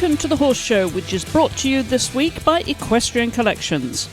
welcome to the Horse Show, which is brought to you this week by Equestrian Collections.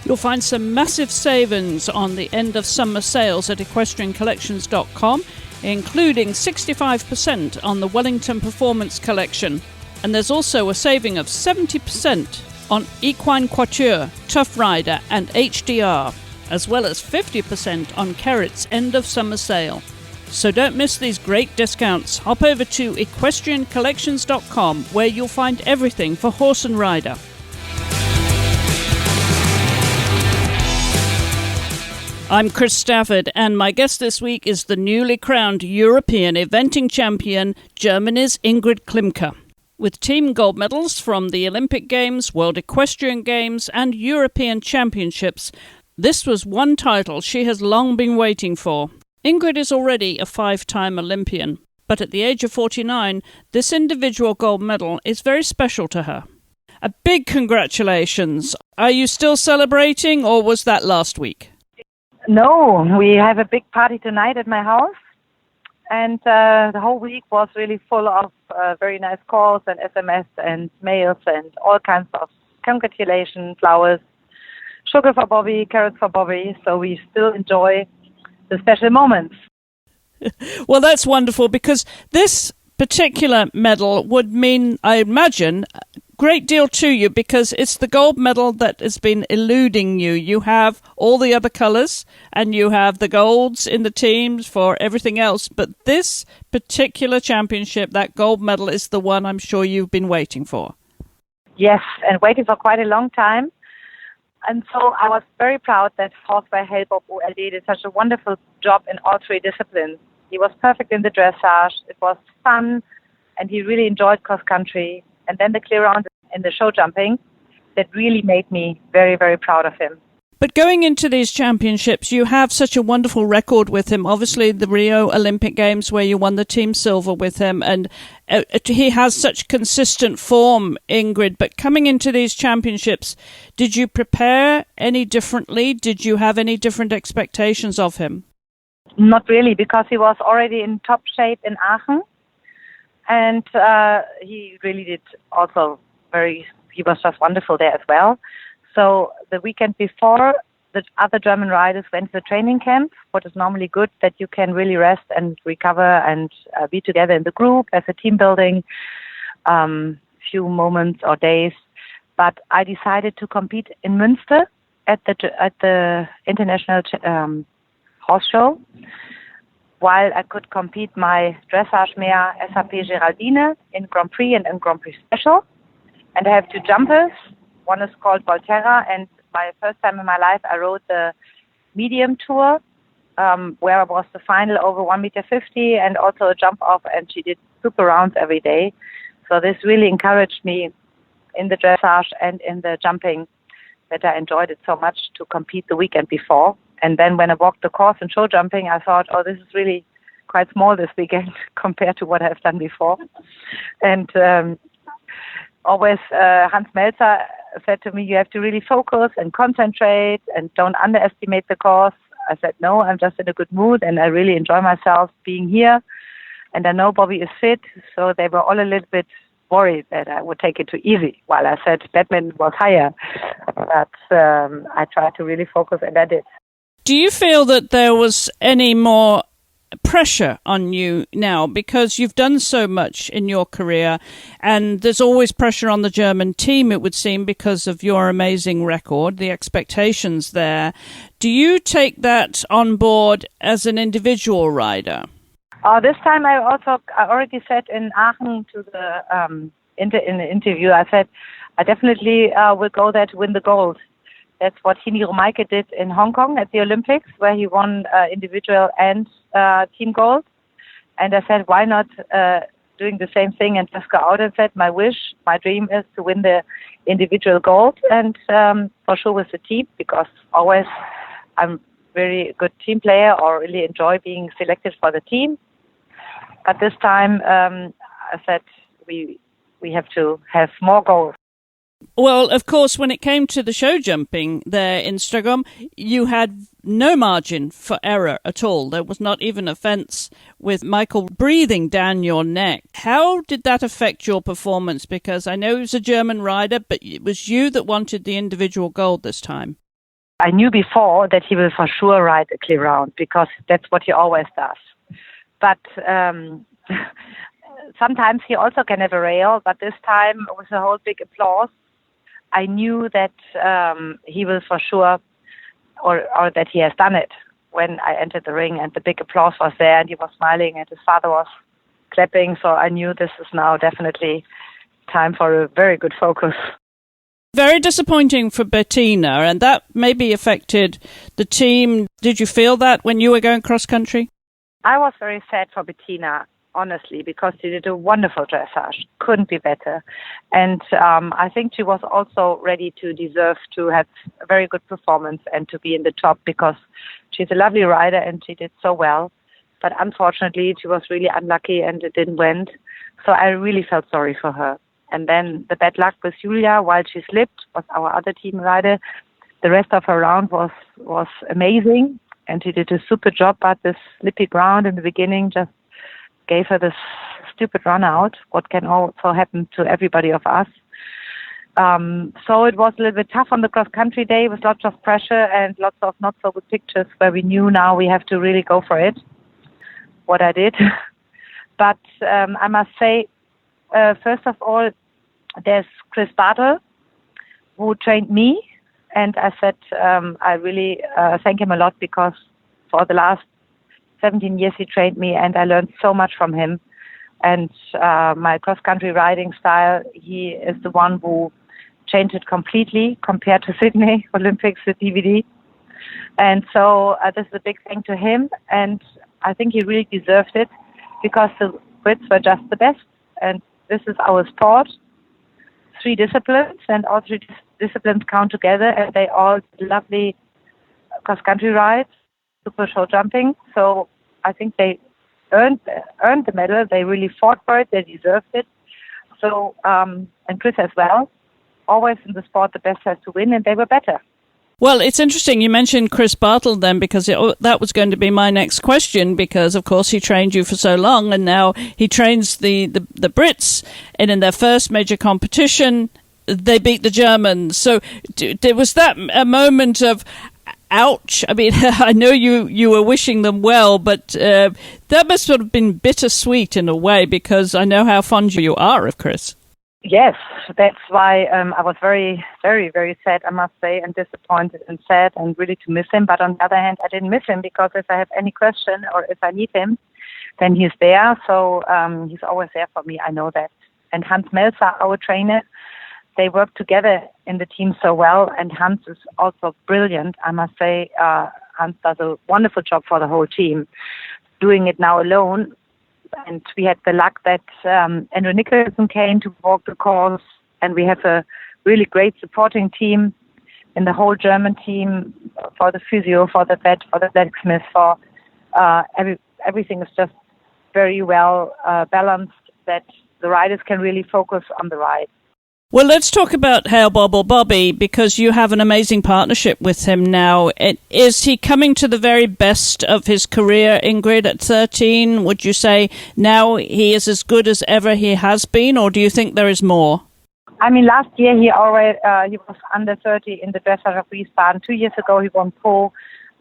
You'll find some massive savings on the end of summer sales at equestriancollections.com, including 65% on the Wellington Performance Collection. And there's also a saving of 70% on Equine Quatuor, Tough Rider and HDR, as well as 50% on Kerritt's end of summer sale. So don't miss these great discounts. Hop over to equestriancollections.com, where you'll find everything for horse and rider. I'm Chris Stafford, and my guest this week is the newly crowned European eventing champion, Germany's Ingrid Klimke. With team gold medals from the Olympic Games, World Equestrian Games and European Championships, this was one title she has long been waiting for. Ingrid is already a 5-time Olympian, but at the age of 49, this individual gold medal is very special to her. A big congratulations. Are you still celebrating, or was that last week? No, we have a big party tonight at my house, and the whole week was really full of very nice calls and SMS and mails and all kinds of congratulations, flowers, sugar for Bobby, carrots for Bobby, so we still enjoy the special moments. Well, that's wonderful, because this particular medal would mean, I imagine, a great deal to you, because it's the gold medal that has been eluding you. You have all the other colours and you have the golds in the teams for everything else, but this particular championship, that gold medal, is the one I'm sure you've been waiting for. Yes, and waiting for quite a long time. And so I was very proud that Horseway Hellbob OLD did such a wonderful job in all 3 disciplines. He was perfect in the dressage, it was fun, and he really enjoyed cross-country. And then the clear round in the show jumping, that really made me very, very proud of him. But going into these championships, you have such a wonderful record with him. Obviously, the Rio Olympic Games where you won the team silver with him, and he has such consistent form, Ingrid. But coming into these championships, did you prepare any differently? Did you have any different expectations of him? Not really, because he was already in top shape in Aachen, and he really did also he was just wonderful there as well. So the weekend before, the other German riders went to the training camp, what is normally good, that you can really rest and recover and be together in the group as a team building, few moments or days. But I decided to compete in Münster at the International Horse Show, while I could compete my dressage mare SAP Geraldine in Grand Prix and in Grand Prix Special. And I have 2 jumpers. One is called Volterra, and my first time in my life I rode the medium tour, where I was the final over 1.50 meters and also a jump off, and she did super rounds every day. So this really encouraged me in the dressage and in the jumping, that I enjoyed it so much to compete the weekend before. And then when I walked the course in show jumping, I thought, oh, this is really quite small this weekend compared to what I've done before. And always Hans Melzer said to me, you have to really focus and concentrate and don't underestimate the course. I said, no, I'm just in a good mood and I really enjoy myself being here. And I know Bobby is fit, so they were all a little bit worried that I would take it too easy, while I said badminton was higher. But I tried to really focus, and I did. Do you feel that there was any more pressure on you now, because you've done so much in your career, and there's always pressure on the German team, it would seem, because of your amazing record, the expectations there. Do you take that on board as an individual rider? This time I already said in Aachen to the in the interview, I said I definitely will go there to win the gold. That's what Hini Romaike did in Hong Kong at the Olympics, where he won individual and team gold. And I said, why not doing the same thing, and just go out and said, my dream is to win the individual gold, and for sure with the team, because always I'm very good team player or really enjoy being selected for the team. But this time I said we have to have more goals. Well, of course, when it came to the show jumping there in Stockholm, you had no margin for error at all. There was not even a fence with Michael breathing down your neck. How did that affect your performance? Because I know he was a German rider, but it was you that wanted the individual gold this time. I knew before that he will for sure ride a clear round because that's what he always does. But sometimes he also can have a rail, but this time with a whole big applause, I knew that he will for sure, or that he has done it when I entered the ring and the big applause was there and he was smiling and his father was clapping. So I knew this is now definitely time for a very good focus. Very disappointing for Bettina, and that maybe affected the team. Did you feel that when you were going cross-country? I was very sad for Bettina, honestly, because she did a wonderful dressage. Couldn't be better. And I think she was also ready to deserve to have a very good performance and to be in the top because she's a lovely rider and she did so well. But unfortunately, she was really unlucky and it didn't win. So I really felt sorry for her. And then the bad luck with Julia, while she slipped, was our other team rider. The rest of her round was amazing, and she did a super job. But this slippy ground in the beginning just gave her this stupid run out, what can also happen to everybody of us. So it was a little bit tough on the cross-country day with lots of pressure and lots of not-so-good pictures where we knew now we have to really go for it, what I did. But I must say, first of all, there's Chris Bartle, who trained me, and I said I really thank him a lot because for the last 17 years he trained me and I learned so much from him. And my cross-country riding style, he is the one who changed it completely compared to Sydney Olympics, the DVD. And so this is a big thank to him, and I think he really deserved it because the Brits were just the best, and this is our sport. 3 disciplines, and all 3 disciplines count together, and they all did lovely cross-country rides, super show jumping. So I think they earned the medal. They really fought for it. They deserved it. So and Chris as well. Always in the sport, the best has to win, and they were better. Well, it's interesting you mentioned Chris Bartle then, because that was going to be my next question, because, of course, he trained you for so long, and now he trains the Brits, and in their first major competition, they beat the Germans. So there was that a moment of, ouch. I mean, I know you were wishing them well, but that must have been bittersweet in a way, because I know how fond you are of Chris. Yes, that's why I was very, very, very sad, I must say, and disappointed and sad and really to miss him. But on the other hand, I didn't miss him because if I have any question or if I need him, then he's there. So he's always there for me. I know that. And Hans Melzer, our trainer, they work together in the team so well. And Hans is also brilliant. I must say, Hans does a wonderful job for the whole team. Doing it now alone. And we had the luck that Andrew Nicholson came to walk the course, and we have a really great supporting team in the whole German team for the physio, for the vet, for the blacksmith, for everything is just very well balanced that the riders can really focus on the ride. Well, let's talk about Hail Bobble Bobby, because you have an amazing partnership with him now. Is he coming to the very best of his career, Ingrid, at 13? Would you say now he is as good as ever he has been, or do you think there is more? I mean, last year he was under 30 in the dressage of Wiesbaden. 2 years ago he won pole.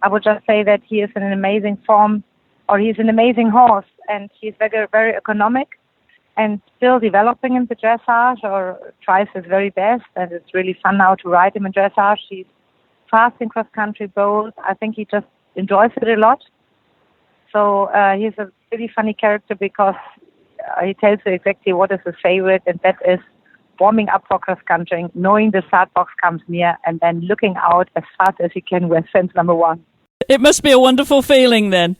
I would just say that he is in an amazing form, or he's an amazing horse, and he's very, very economic. And still developing in the dressage, or tries his very best, and it's really fun now to ride him in dressage. He's fast in cross-country both. I think he just enjoys it a lot. So he's a really funny character because he tells you exactly what is his favorite, and that is warming up for cross-country, knowing the start box comes near, and then looking out as fast as he can with fence number 1. It must be a wonderful feeling then.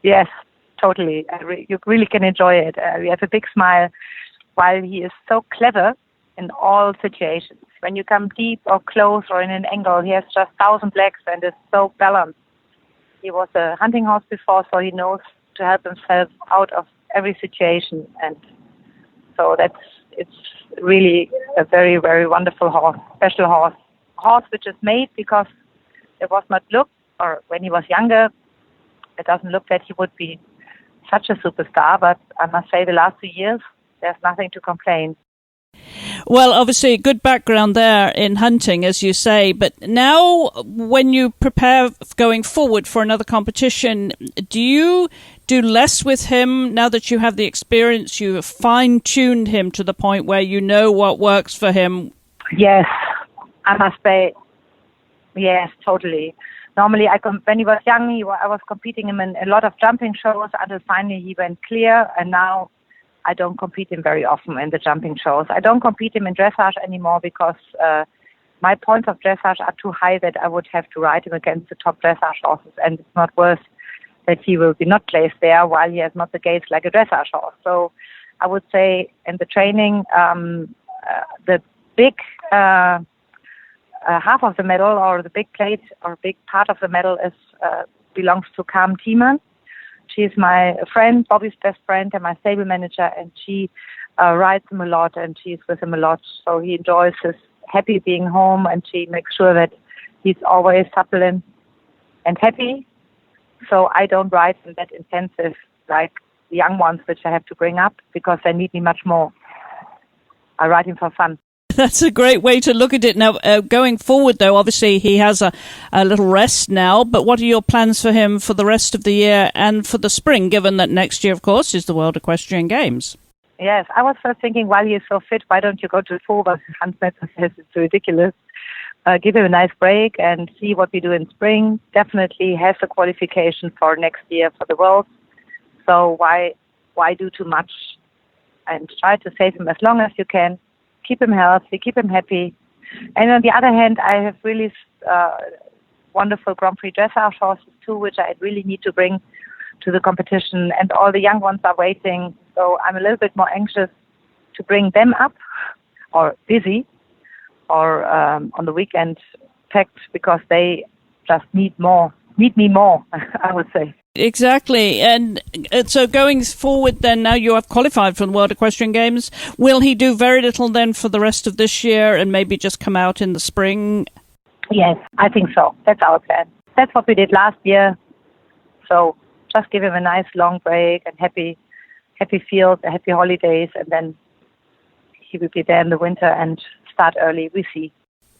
Yes. Totally. You really can enjoy it. We have a big smile while he is so clever in all situations. When you come deep or close or in an angle, he has just 1,000 legs and is so balanced. He was a hunting horse before, so he knows to help himself out of every situation. And so it's really a very, very wonderful horse, special horse. Horse which is made because it was not looked or when he was younger, it doesn't look that he would be such a superstar, but I must say the last 2 years, there's nothing to complain. Well, obviously, good background there in hunting, as you say. But now, when you prepare going forward for another competition, do you do less with him now that you have the experience? You have fine-tuned him to the point where you know what works for him? Yes, I must say, yes, totally. Normally, when he was young, I was competing him in a lot of jumping shows until finally he went clear, and now I don't compete him very often in the jumping shows. I don't compete him in dressage anymore because my points of dressage are too high that I would have to ride him against the top dressage horses, and it's not worth that he will be not placed there while he has not the gaits like a dressage horse. So I would say in the training, the big half of the medal or the big plate or big part of the medal belongs to Carmen Thiemann. She's my friend, Bobby's best friend, and my stable manager, and she rides him a lot, and she's with him a lot. So he enjoys his happy being home, and she makes sure that he's always supple and happy. So I don't ride him that intensive like the young ones, which I have to bring up, because they need me much more. I ride him for fun. That's a great way to look at it. Now, going forward, though, obviously he has a little rest now, but what are your plans for him for the rest of the year and for the spring, given that next year, of course, is the World Equestrian Games? Yes, I was first thinking, while he is so fit, why don't you go to Stafford? Hans-Metzer says it's ridiculous. Give him a nice break and see what we do in spring. Definitely has a qualification for next year for the World. So why do too much? And try to save him as long as you can. Keep him healthy, keep him happy. And on the other hand, I have really wonderful Grand Prix dressage horses too, which I really need to bring to the competition. And all the young ones are waiting. So I'm a little bit more anxious to bring them up, or busy, or on the weekend packed, because they just need me more, I would say. Exactly. And so going forward then, now you have qualified for the World Equestrian Games, will he do very little then for the rest of this year and maybe just come out in the spring? Yes, I think so. That's our plan. That's what we did last year. So just give him a nice long break and happy fields, happy holidays, and then he will be there in the winter and start early. We see.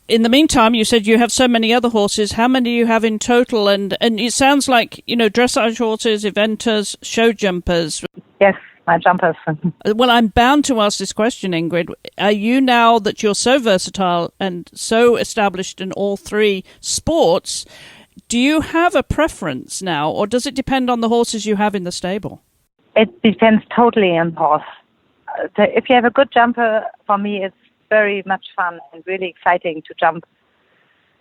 In the meantime, you said you have so many other horses. How many do you have in total? And it sounds like, dressage horses, eventers, show jumpers. Yes, my jumpers. Well, I'm bound to ask this question, Ingrid. Are you, now that you're so versatile and so established in all three sports, do you have a preference now, or does it depend on the horses you have in the stable? It depends totally on the horse. If you have a good jumper, for me, it's very much fun and really exciting to jump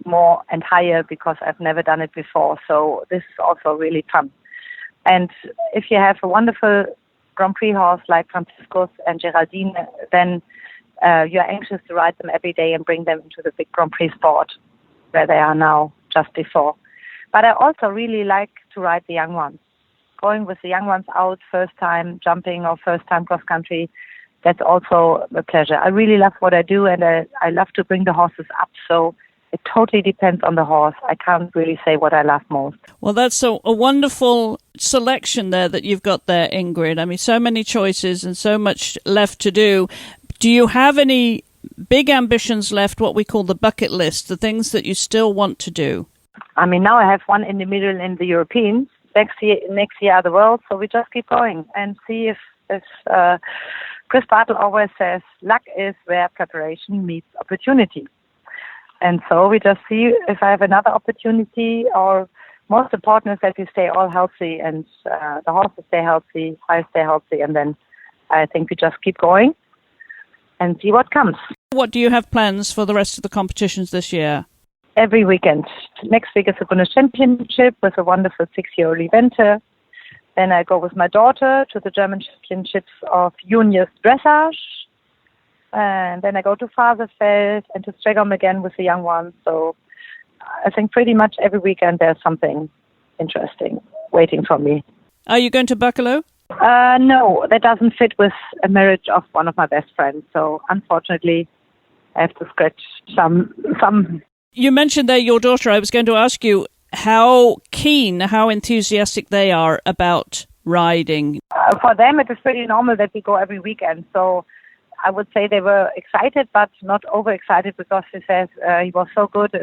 more and higher, because I've never done it before. So this is also really fun. And if you have a wonderful Grand Prix horse like Franciscus and Geraldine, then you're anxious to ride them every day and bring them into the big Grand Prix sport where they are now, just before. But I also really like to ride the young ones. Going with the young ones out, first time jumping or first time cross country, that's also a pleasure. I really love what I do, and I love to bring the horses up. So it totally depends on the horse. I can't really say what I love most. Well, that's a wonderful selection there that you've got there, Ingrid. I mean, so many choices and so much left to do. Do you have any big ambitions left, what we call the bucket list, the things that you still want to do? I mean, now I have one in the middle in the Europeans. Next year are the World. So we just keep going and see if Chris Bartle always says, luck is where preparation meets opportunity. And so we just see if I have another opportunity, or most important is that we stay all healthy and the horses stay healthy, I stay healthy, and then I think we just keep going and see what comes. What do you have plans for the rest of the competitions this year? Every weekend. Next week is the Bundes Championship with a wonderful 6-year-old eventer. Then I go with my daughter to the German Championships of Juniors Dressage. And then I go to Faserfeld and to Stregom again with the young ones. So I think pretty much every weekend there's something interesting waiting for me. Are you going to Buccalo? No, that doesn't fit with a marriage of one of my best friends. So unfortunately, I have to scratch some. You mentioned there your daughter. I was going to ask you, how keen, how enthusiastic they are about riding. For them, it is pretty normal that we go every weekend. So I would say they were excited, but not overexcited, because he says he was so good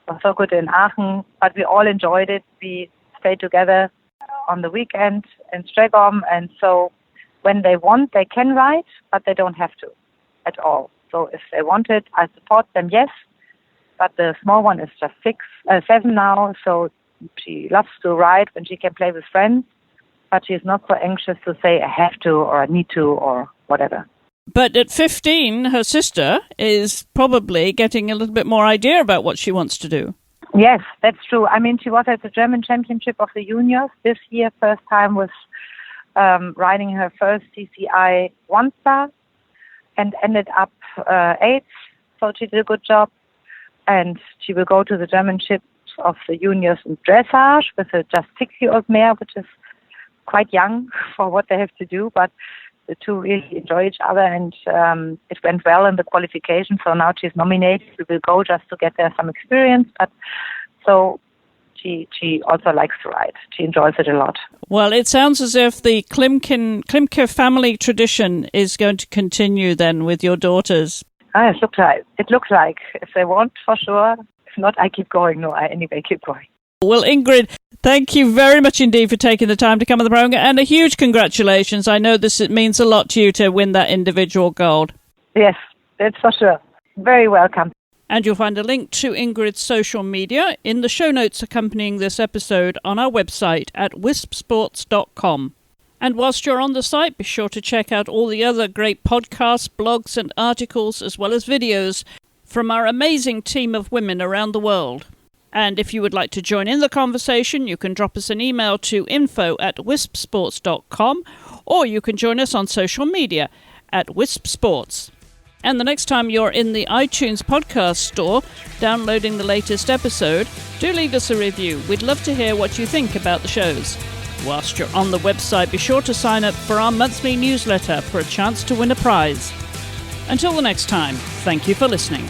was so good in Aachen. But we all enjoyed it. We stayed together on the weekend in Stregom, and so when they want, they can ride, but they don't have to at all. So if they want it, I support them, yes. But the small one is just 7 now, so she loves to ride when she can play with friends, but she's not so anxious to say I have to or I need to or whatever. But at 15, her sister is probably getting a little bit more idea about what she wants to do. Yes, that's true. I mean, she was at the German Championship of the Juniors this year, first time with riding her first CCI 1-star, and ended up 8th, so she did a good job. And she will go to the German Championships of the Juniors in dressage with a just 6-year-old mare, which is quite young for what they have to do, but the two really enjoy each other, and it went well in the qualification, so now she's nominated. We will go just to get there some experience, but so she also likes to ride. She enjoys it a lot. Well, it sounds as if the Klimke family tradition is going to continue then with your daughters. It looks like. If they want, for sure. If not, I keep going. No, I anyway keep going. Well, Ingrid, thank you very much indeed for taking the time to come on the program, and a huge congratulations. I know it means a lot to you to win that individual gold. Yes, that's for sure. Very welcome. And you'll find a link to Ingrid's social media in the show notes accompanying this episode on our website at s2e10.com. And whilst you're on the site, be sure to check out all the other great podcasts, blogs and articles, as well as videos from our amazing team of women around the world. And if you would like to join in the conversation, you can drop us an email to info@wispsports.com, or you can join us on social media at Wisp Sports. And the next time you're in the iTunes podcast store downloading the latest episode, do leave us a review. We'd love to hear what you think about the shows. Whilst you're on the website, be sure to sign up for our monthly newsletter for a chance to win a prize. Until the next time, thank you for listening.